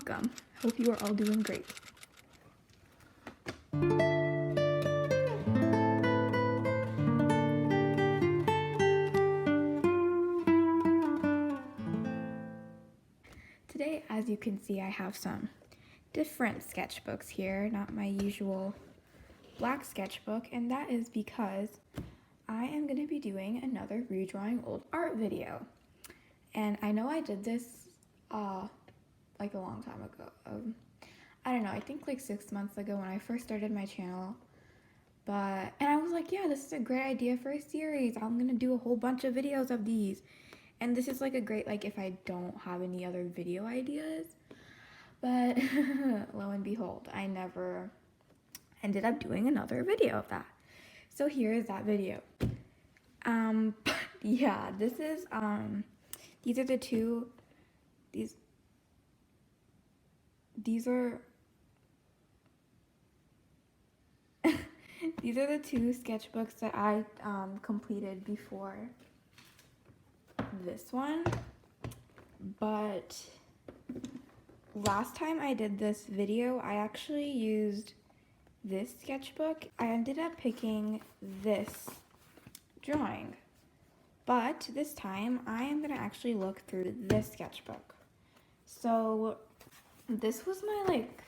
welcome. Hope you are all doing great. Today, as you can see, I have some different sketchbooks here, not my usual black sketchbook, and that is because I am going to be doing another redrawing old art video. And I know I did this like a long time ago. I don't know, I think like 6 months ago when I first started my channel. And I was like, yeah, this is a great idea for a series. I'm gonna do a whole bunch of videos of these. And this is like a great, like if I don't have any other video ideas. But lo and behold, I never ended up doing another video of that. So here is that video. Yeah, this is, these are the two, these are, these are the two sketchbooks that I completed before this one. But last time I did this video, I actually used this sketchbook. I ended up picking this drawing. But this time, I am going to actually look through this sketchbook. So this was my like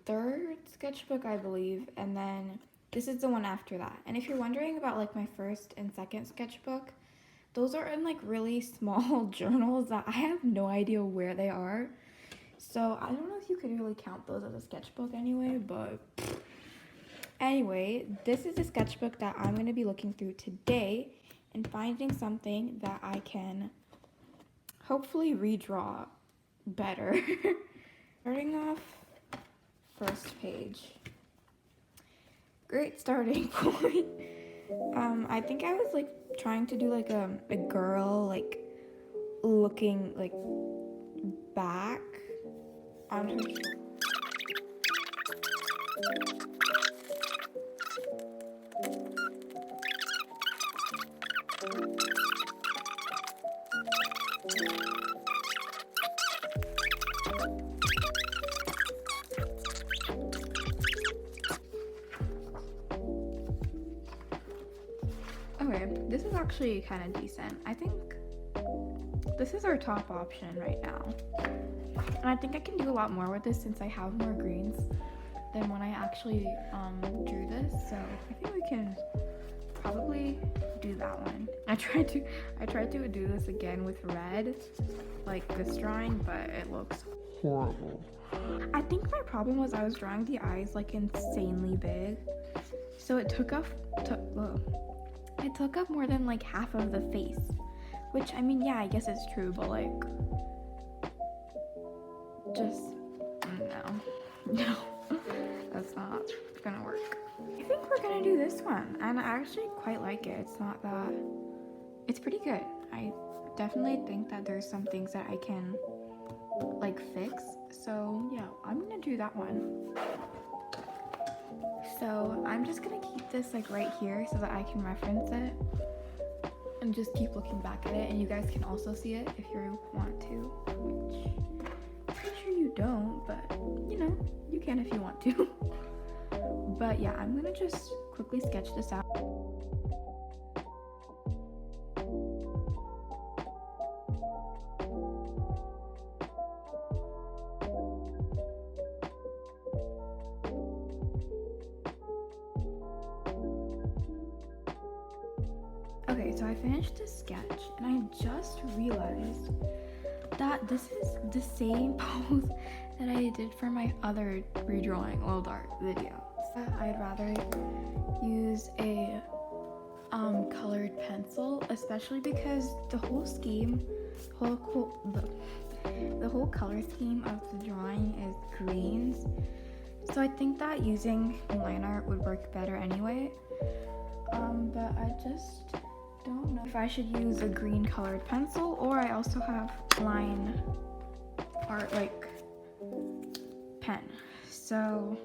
third sketchbook, I believe, and then this is the one after that. And if you're wondering about like my first and second sketchbook, those are in like really small journals that I have no idea where they are. So I don't know if you could really count those as a sketchbook anyway, but anyway, this is the sketchbook that I'm going to be looking through today and finding something that I can hopefully redraw better. Starting off, first page. Great starting point. I think I was like trying to do like a girl like looking like back on her shoulder. Okay, this is actually kind of decent. I think this is our top option right now. And I think I can do a lot more with this since I have more greens than when I actually drew this. So I think we can probably do that one. I tried to do this again with red, like this drawing, but it looks horrible. I think my problem was I was drawing the eyes like insanely big. So it took up more than like half of the face, which I mean, yeah, I guess it's true, but like, just no, that's not gonna work. I think we're gonna do this one, and I actually quite like it. It's pretty good. I definitely think that there's some things that I can like fix. So yeah, I'm gonna do that one. So I'm just gonna keep this like right here so that I can reference it and just keep looking back at it, and you guys can also see it if you want to, which I'm pretty sure you don't, but you know, you can if you want to. But yeah, I'm gonna just quickly sketch this out. Okay, so I finished the sketch, and I just realized that this is the same pose that I did for my other redrawing old art video. So I'd rather use a colored pencil, especially because the whole color scheme of the drawing is greens. So I think that using line art would work better anyway. But I just don't know if I should use a green colored pencil, or I also have line art like pen. So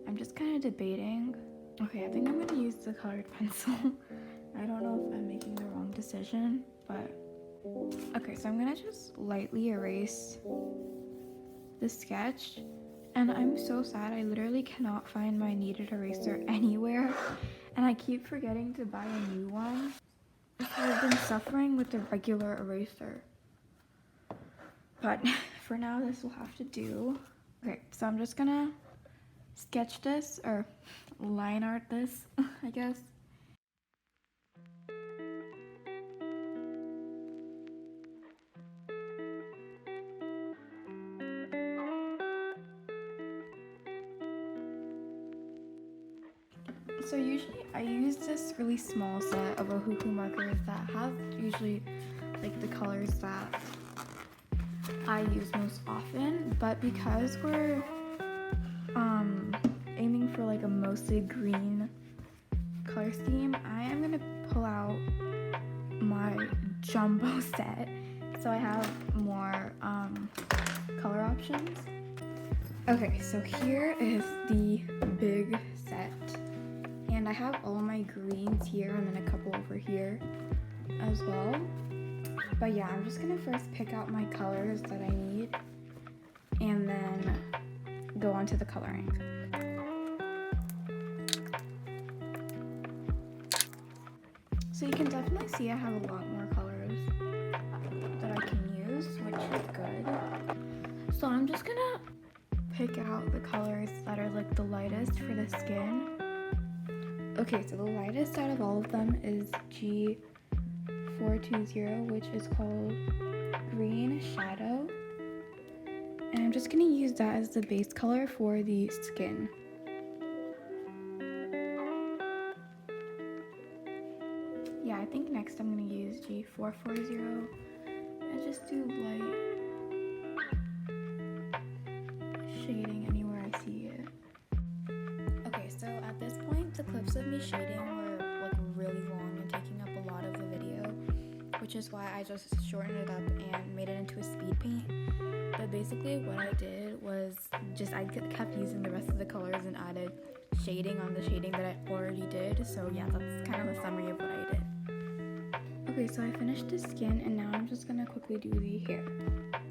I'm just kind of debating. Okay, I think I'm gonna use the colored pencil. I don't know if I'm making the wrong decision, but Okay, so I'm gonna just lightly erase the sketch. And I'm so sad, I literally cannot find my kneaded eraser anywhere. And I keep forgetting to buy a new one. I've been suffering with the regular eraser. But for now, this will have to do. Okay, so I'm just gonna sketch this, or line art this, I guess. So usually I use this really small set of Ohuhu markers that have usually like the colors that I use most often, but because we're aiming for like a mostly green color scheme, I am gonna pull out my jumbo set so I have more color options. Okay, so here is the big set, and I have all my greens here and then a couple over here as well. But yeah, I'm just gonna first pick out my colors that I need and then go on to the coloring. So you can definitely see I have a lot more colors that I can use, which is good. So I'm just gonna pick out the colors that are like the lightest for the skin. Okay, so the lightest out of all of them is G420, which is called Green Shadow. And I'm just gonna use that as the base color for the skin. Yeah, I think next I'm gonna use G440 and just do light shading anywhere I see it. Okay, so at this point, the clips of me shading were like really long and taking up a lot of the video, which is why I just shortened it up and made it into a speed paint. But basically what I did was just I kept using the rest of the colors and added shading on the shading that I already did. So yeah, that's kind of a summary of what I did. Okay, so I finished the skin and now I'm just gonna quickly do the hair.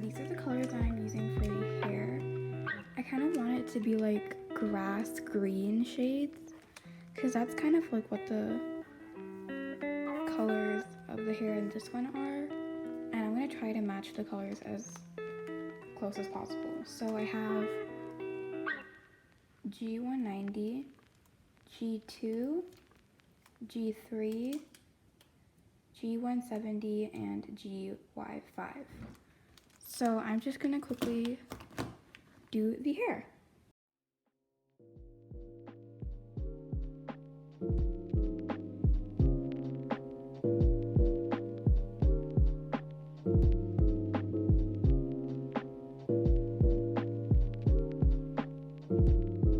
These are the colors that I'm using for the hair. I kind of want it to be like grass green shades because that's kind of like what the colors of the hair in this one are. And I'm gonna try to match the colors as close as possible. So I have G190, G2, G3, G170, and GY5. So I'm just gonna quickly do the hair.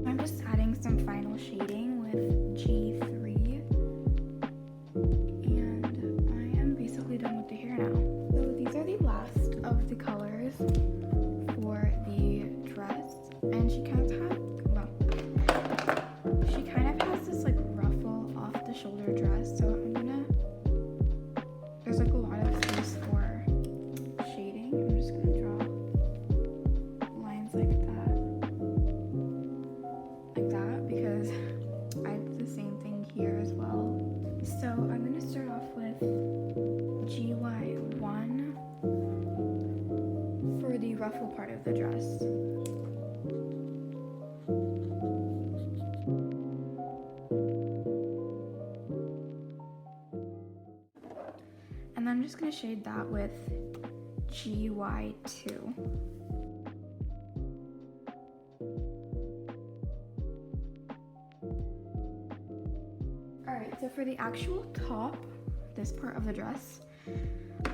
I'm just adding some final shading with G3, and I am basically done with the hair now. So these are the last of the colors for the dress, and she kind of has this like ruffle off the shoulder dress, so there's like a lot of space for shading. I'm just gonna draw lines like that because I did the same thing here as well. So I'm gonna start off with GY1 for the ruffle part of the dress. And then I'm just gonna shade that with GY2. Alright, so for the actual top, this part of the dress,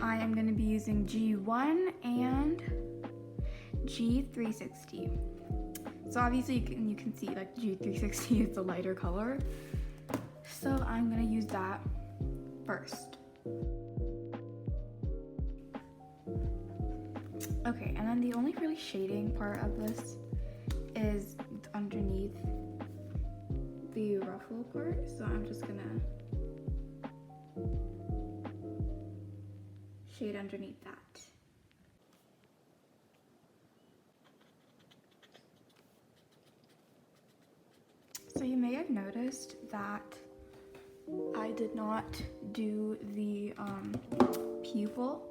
I am going to be using G1 and G360. So obviously you can see like G360 is the lighter color. So I'm going to use that first. Okay, and then the only really shading part of this is underneath the ruffle part, so I'm just gonna shade underneath that. So you may have noticed that I did not do the pupil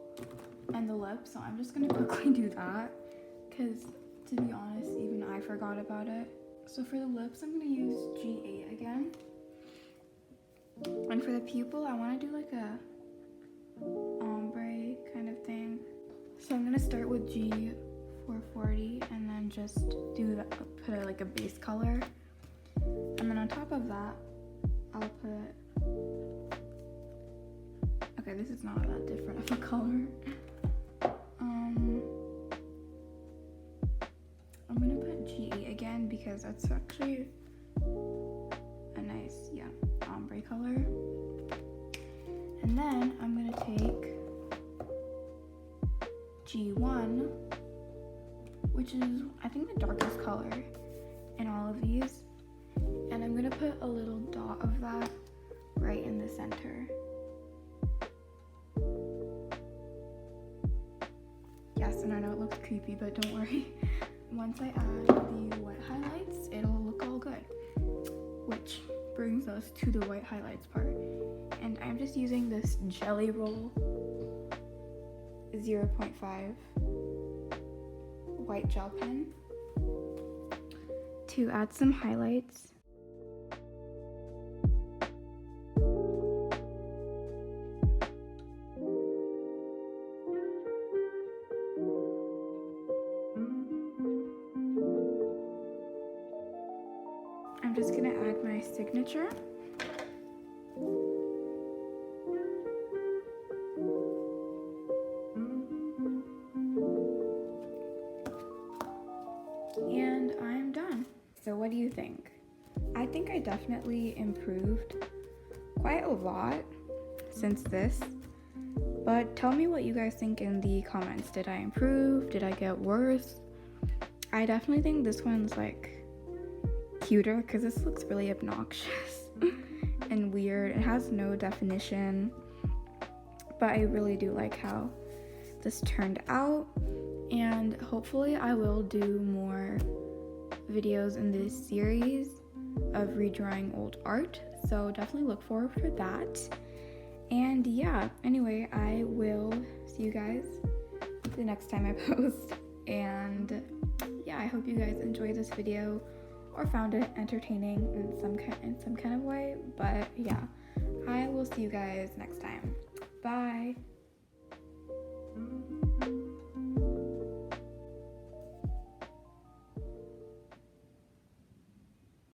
and the lip, so I'm just gonna quickly do that because, to be honest, even I forgot about it. So for the lips, I'm gonna use G8 again. And for the pupil, I wanna do like a ombre kind of thing. So I'm gonna start with G440 and then just do that, put like a base color. And then on top of that, I'll put, okay, this is not that different of a color. I'm gonna put G8 again because that's actually a nice, ombre color. And then I'm gonna take G1, which is, I think, the darkest color in all of these. And I'm gonna put a little dot of that right in the center. Yes, and I know it looks creepy, but don't worry. Once I add the white highlights, it'll look all good. Which brings us to the white highlights part. And I'm just using this Jelly Roll 0.5 white gel pen to add some highlights. I'm just gonna add my signature. And I'm done. So what do you think? I think I definitely improved quite a lot since this, but tell me what you guys think in the comments. Did I improve? Did I get worse? I definitely think this one's like cuter because this looks really obnoxious and weird. It has no definition, but I really do like how this turned out, and hopefully I will do more videos in this series of redrawing old art, so definitely look forward for that. And yeah, anyway, I will see you guys the next time I post, and yeah, I hope you guys enjoyed this video or found it entertaining in some kind of way. But yeah, I will see you guys next time. Bye.